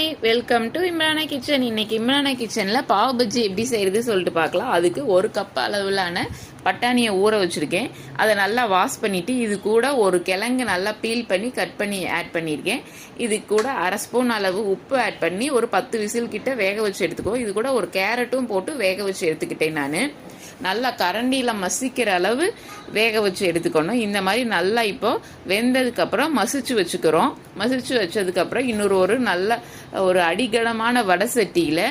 Hi, welcome to Imrana kitchen. இன்னைக்கு இம்ரானா கிச்சன்ல பாவ் பஜ்ஜி எப்படி செய்யறது சொல்லிட்டு பார்க்கலாம். அதுக்கு 1 கப் அளவிலான பட்டாணியை ஊற வச்சிருக்கேன். அதை நல்லா வாஷ் பண்ணிட்டு இது கூட ஒரு கிழங்கு நல்லா பீல் பண்ணி கட் பண்ணி ஆட் பண்ணியிருக்கேன். இது கூட 1/2 ஸ்பூன் அளவு உப்பு ஆட் பண்ணி ஒரு 10 விசில் கிட்ட வேக வச்சு எடுத்துக்கோ. இது கூட ஒரு கேரட்டும் போட்டு வேக வச்சு எடுத்துக்கிட்டேன். நான் நல்லா கரண்டியில் மசிக்கிற அளவு வேக வச்சு எடுத்துக்கணும். இந்த மாதிரி நல்லா இப்போ வெந்ததுக்கப்புறம் மசிச்சு வச்சுக்கிறோம். மசிச்சு வச்சதுக்கப்புறம் ஒரு நல்ல ஒரு அடிகனமான வடை சட்டியில்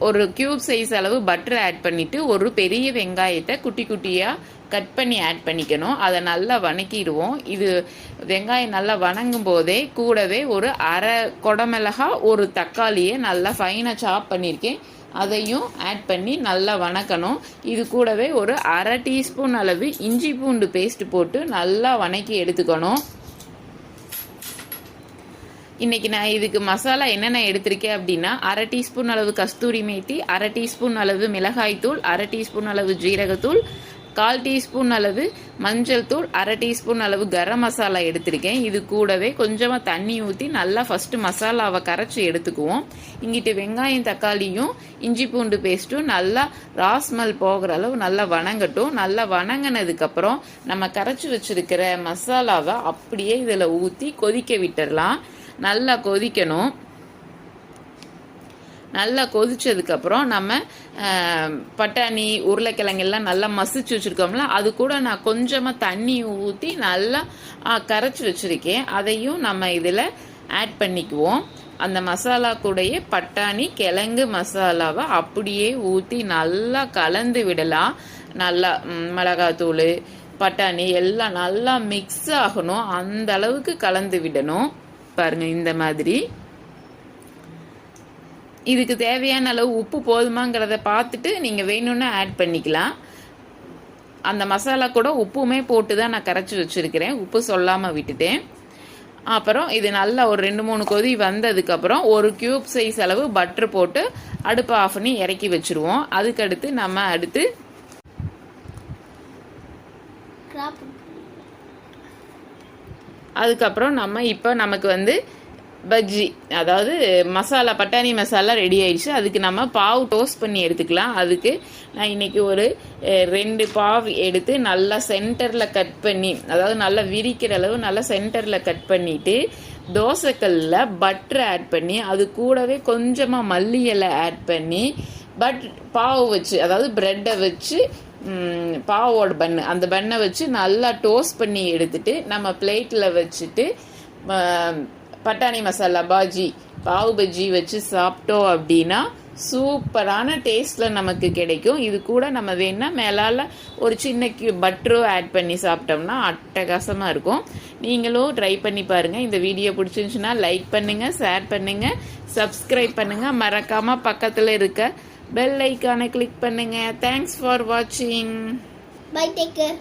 ஒரு கியூப் சைஸ் அளவு பட்டர் ஆட் பண்ணிட்டு ஒரு பெரிய வெங்காயத்தை குட்டி குட்டியாக கட் பண்ணி ஆட் பண்ணிக்கணும். அதை நல்லா வணக்கிடுவோம். இது வெங்காயம் நல்லா வணங்கும் போதே கூடவே ஒரு 1/2 குடமிளகா ஒரு தக்காளியை நல்லா ஃபைனாக சாப் பண்ணியிருக்கேன். அதையும் ஆட் பண்ணி நல்லா வணக்கணும். இது கூடவே ஒரு 1/2 டீஸ்பூன் அளவு இஞ்சி பூண்டு பேஸ்ட் போட்டு நல்லா வணக்கி எடுத்துக்கணும். இன்னைக்கு நான் இதுக்கு மசாலா என்னென்ன எடுத்திருக்கேன் அப்படின்னா 1/2 டீஸ்பூன் அளவு கஸ்தூரி மேத்தி, 1/2 டீஸ்பூன் அளவு மிளகாய்த்தூள், 1/2 டீஸ்பூன் அளவு ஜீரகத்தூள், 1/4 டீஸ்பூன் அளவு மஞ்சள் தூள், 1/2 டீஸ்பூன் அளவு கரம் மசாலா எடுத்திருக்கேன். இது கூடவே கொஞ்சமாக தண்ணி ஊற்றி நல்லா ஃபஸ்ட்டு மசாலாவை கரைச்சி எடுத்துக்குவோம். இங்கிட்டு வெங்காயம் தக்காளியும் இஞ்சி பூண்டு பேஸ்ட்டும் நல்லா ராஸ்மல் போகிற அளவு நல்லா வணங்கட்டும். நல்லா வணங்கினதுக்கப்புறம் நம்ம கரைச்சி வச்சிருக்கிற மசாலாவை அப்படியே இதில் ஊற்றி கொதிக்க விட்டுடலாம். நல்லா கொதிக்கணும். நல்லா கொதிச்சதுக்கப்புறம் நம்ம பட்டாணி உருளைக்கிழங்கெல்லாம் நல்லா மசிச்சு வச்சுருக்கோம்ல, அது கூட நான் கொஞ்சமாக தண்ணி ஊற்றி நல்லா கரைச்சி வச்சுருக்கேன். அதையும் நம்ம இதில் ஆட் பண்ணிக்குவோம். அந்த மசாலா கூடயே பட்டாணி கிழங்கு மசாலாவை அப்படியே ஊற்றி நல்லா கலந்து விடலாம். நல்லா மிளகாத்தூள் பட்டாணி எல்லாம் நல்லா மிக்ஸ் ஆகணும். அந்த அளவுக்கு கலந்து விடணும். பாருங்க, இந்த மாதிரி. இதுக்கு தேவையான அளவு உப்பு போதுமாங்கிறத பார்த்துட்டு நீங்கள் வேணும்னா ஆட் பண்ணிக்கலாம். அந்த மசாலா கூட உப்புமே போட்டு தான் நான் கரைச்சி வச்சுருக்கிறேன். உப்பு சொல்லாமல் விட்டுட்டேன். அப்புறம் இது நல்லா ஒரு 2-3 கொதி வந்ததுக்கப்புறம் ஒரு கியூப் சைஸ் அளவு பட்டர் போட்டு அடுப்பு ஆஃப் பண்ணி இறக்கி வச்சுருவோம். அதுக்கடுத்து நம்ம அதுக்கப்புறம் நம்ம இப்போ நமக்கு பஜ்ஜி, அதாவது மசாலா பட்டாணி மசாலா ரெடி ஆயிடுச்சு. அதுக்கு நம்ம பாவு டோஸ்ட் பண்ணி எடுத்துக்கலாம். அதுக்கு நான் இன்னைக்கு ஒரு 2 பாவு எடுத்து நல்லா சென்டரில் கட் பண்ணி, அதாவது நல்லா விரிக்கிற அளவு நல்லா சென்டரில் கட் பண்ணிட்டு தோசைக்கல்லில் பட்டர் ஆட் பண்ணி அது கூடவே கொஞ்சமாக மல்லி இலை ஆட் பண்ணி பாவு வச்சு, அதாவது பிரெட்டை வச்சு பாவோட பன்னு, அந்த பண்ணை வச்சு நல்லா டோஸ்ட் பண்ணி எடுத்துட்டு நம்ம பிளேட்டில் வச்சுட்டு பட்டாணி மசாலா பாஜி பாவு பஜ்ஜி வச்சு சாப்பிட்டோம் அப்படின்னா சூப்பரான டேஸ்ட்டில் நமக்கு கிடைக்கும். இது கூட நம்ம வேணா மேலால் ஒரு சின்ன பட்டரோ ஆட் பண்ணி சாப்பிட்டோம்னா அட்டகாசமாக இருக்கும். நீங்களும் ட்ரை பண்ணி பாருங்கள். இந்த வீடியோ பிடிச்சிருந்துச்சுன்னா லைக் பண்ணுங்கள், ஷேர் பண்ணுங்கள், சப்ஸ்கிரைப் பண்ணுங்கள். மறக்காமல் பக்கத்தில் இருக்க பெல் ஐக்கானை கிளிக் பண்ணுங்கள். தேங்க்ஸ் ஃபார் வாட்சிங். Bye, take care.